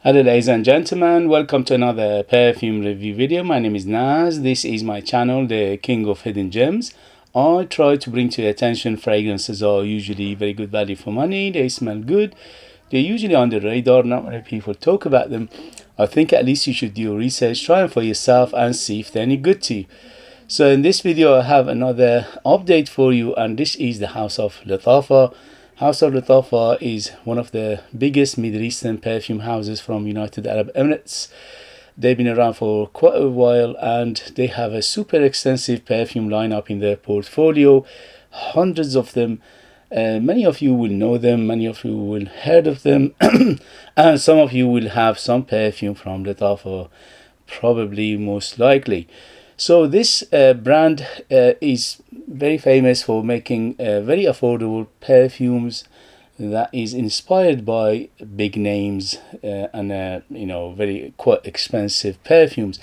Hello ladies and gentlemen, welcome to another perfume review video. My name is Naz. This is my channel, the King of Hidden Gems. I try to bring to your attention fragrances are usually very good value for money. They smell good. They're usually on the radar, not many people talk about them. I think at least you should do your research, try them for yourself and see if they're any good to you. So in this video I have another update for you, and this is the House of Lattafa. House of Lattafa is one of the biggest Middle Eastern perfume houses from United Arab Emirates. They've been around for quite a while and they have a super extensive perfume lineup in their portfolio, hundreds of them. Many of you will know them, many of you will heard of them, and some of you will have some perfume from Lattafa, probably most likely. So this brand is very famous for making very affordable perfumes that is inspired by big names and very quite expensive perfumes.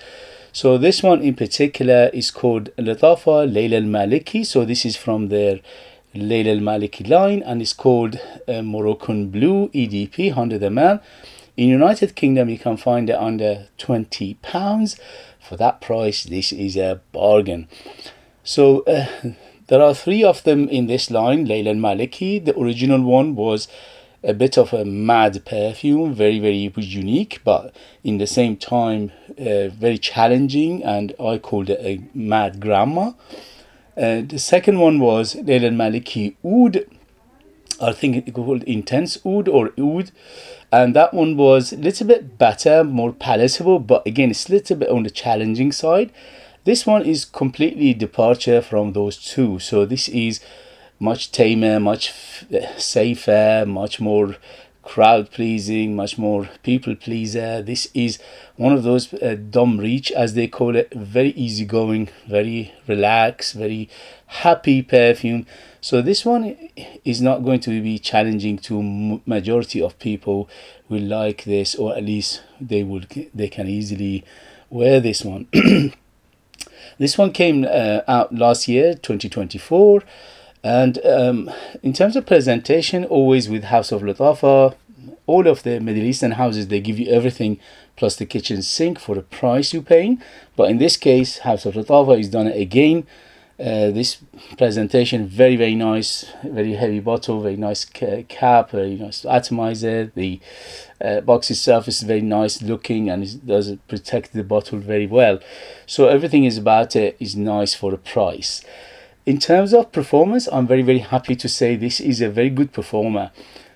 So this one in particular is called Lattafa Lail Al Maleki. So this is from their Lail Al Maleki line and it's called Moroccan Blue EDP 100 ml. In United Kingdom you can find it under £20. For that price, this is a bargain. So there are three of them in this line, Lail Al Maleki. The original one was a bit of a mad perfume, very unique, but in the same time very challenging, and I called it a mad grandma. The second one was Lail Al Maleki Oud. I think it's called Intense Oud or Oud, and that one was a little bit better, more palatable, but again it's a little bit on the challenging side. This one is completely departure from those two, so this is much tamer, much safer, much more crowd pleasing, much more people pleaser. This is one of those dumb reach, as they call it, very easygoing, very relaxed, very happy perfume. So this one is not going to be challenging to majority of people will like this, or at least they can easily wear this one. This one came out last year, 2024. And in terms of presentation, always with House of Lattafa, all of the Middle Eastern houses, they give you everything plus the kitchen sink for the price you're paying. But in this case, House of Lattafa is done it again. This presentation, very nice, very heavy bottle, very nice cap, very nice atomizer. The box itself is very nice looking and it does protect the bottle very well. So everything is about it is nice for the price. In terms of performance, I'm very happy to say this is a very good performer.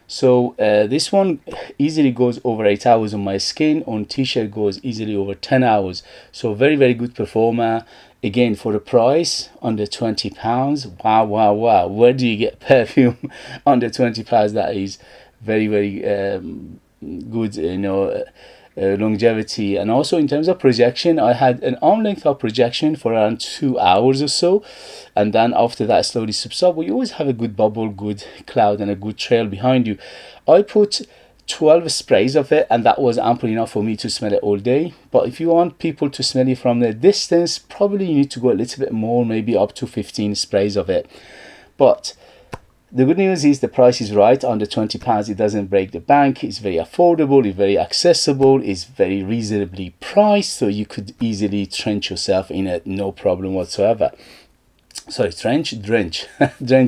So this one easily goes over 8 hours on my skin. On t-shirt goes easily over 10 hours. So very good performer. Again, for the price, under £20. Wow. Where do you get perfume under £20? That is very good, longevity. And also in terms of projection, I had an arm length of projection for around 2 hours or so, and then after that slowly subside. But you always have a good bubble, good cloud and a good trail behind you. I put 12 sprays of it, and that was ample enough for me to smell it all day. But if you want people to smell it from the distance, probably you need to go a little bit more, maybe up to 15 sprays of it. But the good news is the price is right, under £20. It doesn't break the bank. It's very affordable, it's very accessible, it's very reasonably priced, so you could easily drench yourself in it, no problem whatsoever. Sorry, drench drench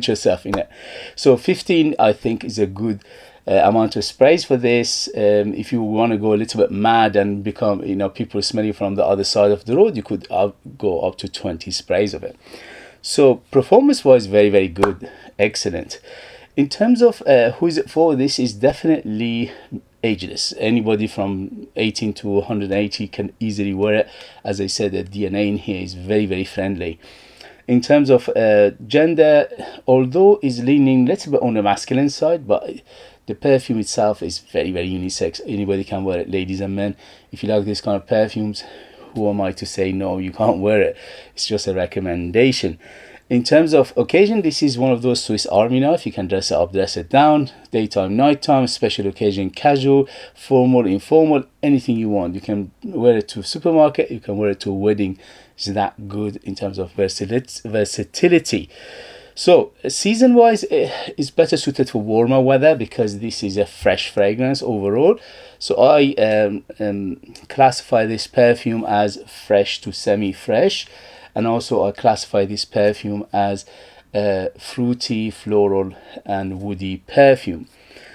yourself in it. So 15 I think is a good amount of sprays for this. If you want to go a little bit mad and become, people smell you from the other side of the road, you could go up to 20 sprays of it. So performance wise, very good, excellent. In terms of who is it for, this is definitely ageless. Anybody from 18 to 180 can easily wear it. As I said, the DNA in here is very friendly. In terms of gender, although is leaning a little bit on the masculine side, but the perfume itself is very unisex. Anybody can wear it, ladies and men. If you like this kind of perfumes, who am I to say no, you can't wear it? It's just a recommendation. In terms of occasion, this is one of those Swiss Army knife. You can dress it up, dress it down, daytime, nighttime, special occasion, casual, formal, informal, anything you want. You can wear it to a supermarket, you can wear it to a wedding. It's that good in terms of versatility. So season wise, it's better suited for warmer weather because this is a fresh fragrance overall. So I classify this perfume as fresh to semi-fresh, and also I classify this perfume as fruity, floral and woody perfume.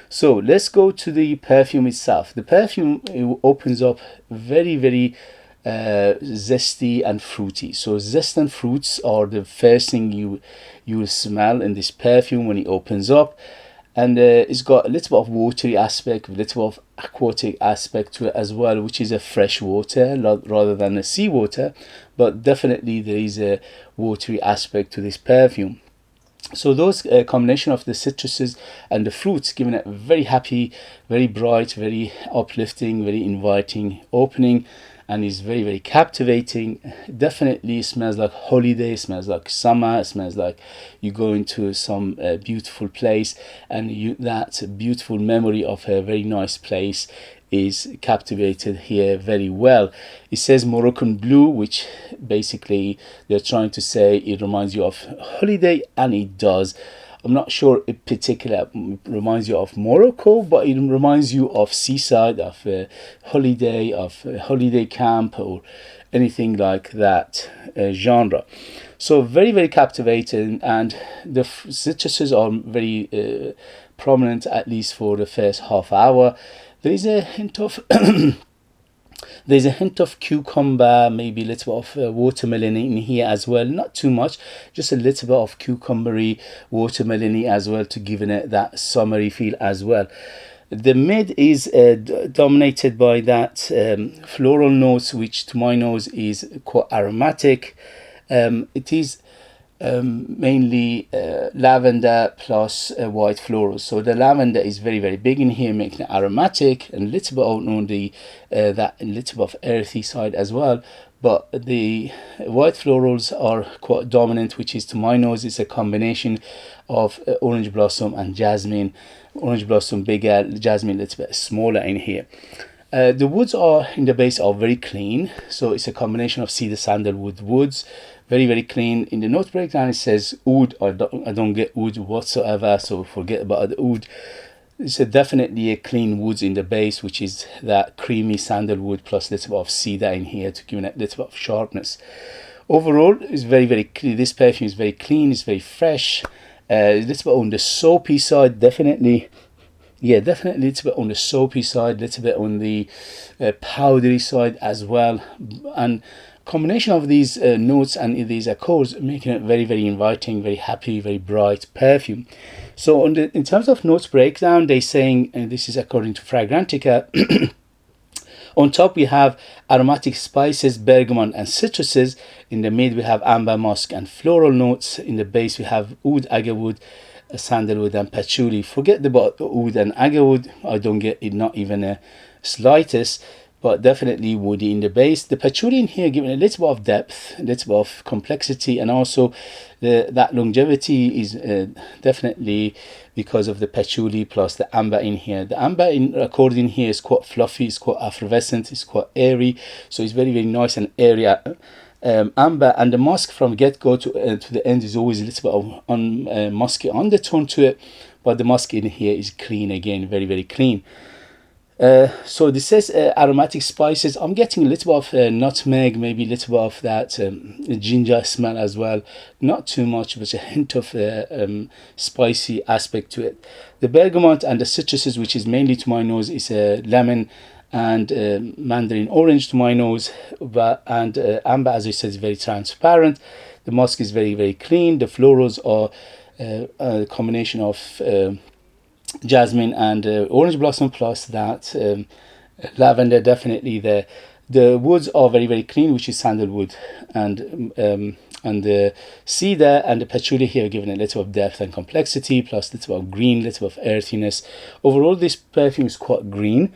So let's go to the perfume itself. The perfume, it opens up very zesty and fruity. So zest and fruits are the first thing you will smell in this perfume when it opens up. And it's got a little bit of watery aspect, a little bit of aquatic aspect to it as well, which is a fresh water rather than a seawater, but definitely there is a watery aspect to this perfume. So those combination of the citruses and the fruits giving it a very happy, very bright, very uplifting, very inviting opening, and is very captivating. Definitely smells like holiday, smells like summer, smells like you go into some beautiful place, and that beautiful memory of a very nice place is captivated here very well. It says Moroccan Blue, which basically they're trying to say it reminds you of holiday, and it does. I'm not sure in particular reminds you of Morocco, but it reminds you of seaside, of a holiday camp, or anything like that genre. So very captivating, and the citruses are very prominent, at least for the first half hour. There is a hint of there's a hint of cucumber, maybe a little bit of watermelon in here as well. Not too much, just a little bit of cucumbery, watermelony as well, to giving it that summery feel as well. The mid is dominated by that floral notes, which to my nose is quite aromatic. It is mainly lavender plus white florals. So the lavender is very big in here, making it aromatic, and a little bit out on the that little bit of earthy side as well. But the white florals are quite dominant, which is to my nose is a combination of orange blossom and jasmine. Orange blossom bigger, jasmine a little bit smaller in here. The woods are in the base are very clean, so it's a combination of cedar, sandalwood woods. Very clean. In the note breakdown it says oud. I don't get oud whatsoever, so forget about the oud. It's definitely a clean woods in the base, which is that creamy sandalwood plus a little bit of cedar in here to give it a little bit of sharpness. Overall, it's very clean. This perfume is very clean, it's very fresh. A little bit on the soapy side, definitely. Yeah, definitely a little bit on the soapy side, a little bit on the powdery side as well. And combination of these notes and these accords making it very inviting, very happy, very bright perfume. So in terms of notes breakdown, they're saying, and this is according to Fragrantica, on top we have aromatic spices, bergamot and citruses. In the mid we have amber, musk and floral notes. In the base we have oud, agarwood, sandalwood and patchouli. Forget about oud and agarwood, I don't get it, not even a slightest, but definitely woody in the base. The patchouli in here giving a little bit of depth, a little bit of complexity, and also that longevity is definitely because of the patchouli plus the amber in here. The amber accord in here is quite fluffy, it's quite effervescent, it's quite airy, so it's very nice and airy amber. And the musk from get-go to the end is always a little bit of musky undertone to it, but the musk in here is clean again, very clean. So this says aromatic spices. I'm getting a little bit of nutmeg, maybe a little bit of that ginger smell as well. Not too much, but a hint of spicy aspect to it. The bergamot and the citruses, which is mainly to my nose, is lemon and mandarin orange to my nose. And amber, as I said, is very transparent. The musk is very clean. The florals are a combination of jasmine and orange blossom plus that lavender. Definitely the woods are very clean, which is sandalwood and the cedar and the patchouli here giving a little of depth and complexity, plus a little of green, little of earthiness. Overall this perfume is quite green.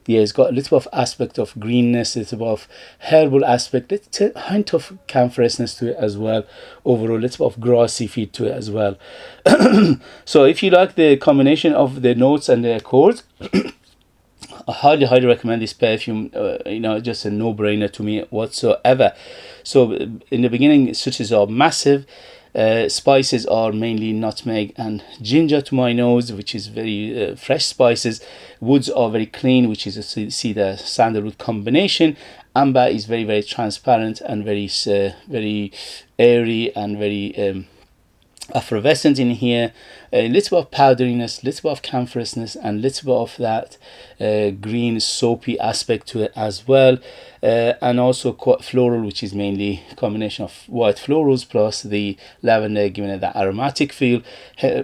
Yeah, it's got a little bit of aspect of greenness, a little bit of herbal aspect, a hint of camphorusousness to it as well. Overall, a little bit of grassy feel to it as well. So if you like the combination of the notes and the accords, I highly recommend this perfume. Just a no-brainer to me whatsoever. So in the beginning, switches are massive. Spices are mainly nutmeg and ginger to my nose, which is very fresh spices. Woods are very clean, which is see the sandalwood combination. Amber is very, very transparent and very airy and very effervescent in here. A little bit of powderiness, little bit of camphousness, and little bit of that green soapy aspect to it as well. And also quite floral, which is mainly a combination of white florals plus the lavender, giving it that aromatic feel.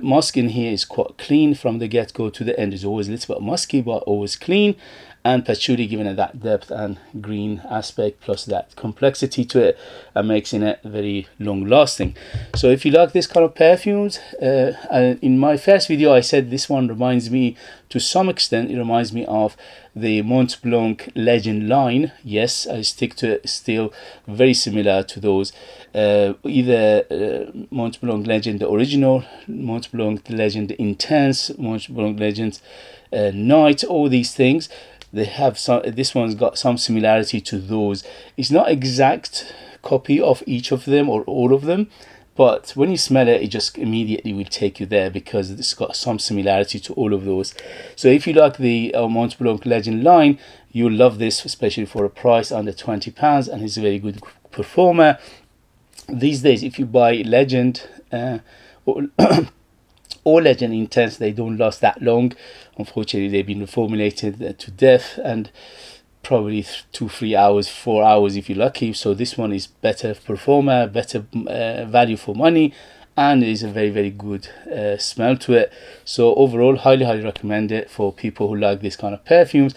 Musk in here is quite clean from the get-go to the end. Is always a little bit musky, but always clean. And patchouli giving it that depth and green aspect plus that complexity to it, and makes it very long lasting. So if you like this kind of perfumes, in my first video I said this one reminds me, to some extent it reminds me of the Mont Blanc Legend line. Yes, I stick to it, still very similar to those. Either Mont Blanc Legend the original, Mont Blanc Legend the Intense, Mont Blanc Legend Night, all these things, they have some, this one's got some similarity to those. It's not exact copy of each of them or all of them, but when you smell it, it just immediately will take you there because it's got some similarity to all of those. So if you like the Mont Blanc Legend line, you'll love this, especially for a price under £20, and it's a very good performer. These days, if you buy Legend or Legend Intense, they don't last that long. Unfortunately, they've been reformulated to death, and probably 2-3 hours, 4 hours if you're lucky. So this one is better performer, better value for money, and it is a very, very good smell to it. So overall, highly recommend it for people who like this kind of perfumes.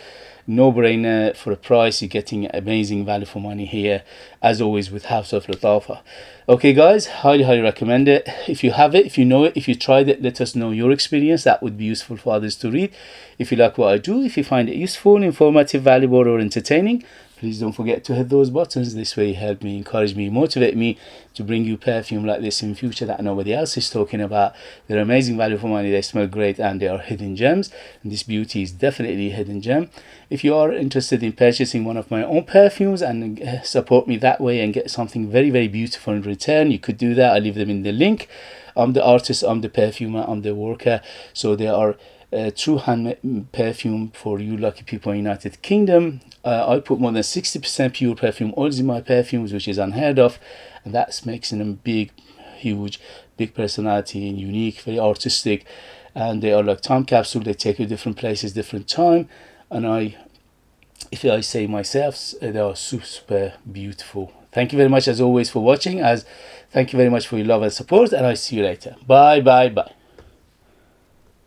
No brainer for a price. You're getting amazing value for money here, as always with House of Lattafa. Okay guys, highly recommend it. If you have it, if you know it, if you tried it, let us know your experience. That would be useful for others to read. If you like what I do, if you find it useful, informative, valuable, or entertaining, please don't forget to hit those buttons. This way you help me, encourage me, motivate me to bring you perfume like this in future that nobody else is talking about. They're amazing value for money, they smell great, and they are hidden gems. And this beauty is definitely a hidden gem. If you are interested in purchasing one of my own perfumes and support me that way and get something very, very beautiful in return, you could do that. I'll leave them in the link. I'm the artist, I'm the perfumer, I'm the worker. So they are true handmade perfume for you lucky people in United Kingdom. I put more than 60% pure perfume oils in my perfumes, which is unheard of, and that makes them big, huge, big personality and unique, very artistic. And they are like time capsule. They take you different places, different time. And if I say myself, they are super beautiful. Thank you very much as always for watching. Thank you very much for your love and support, and I'll see you later. Bye.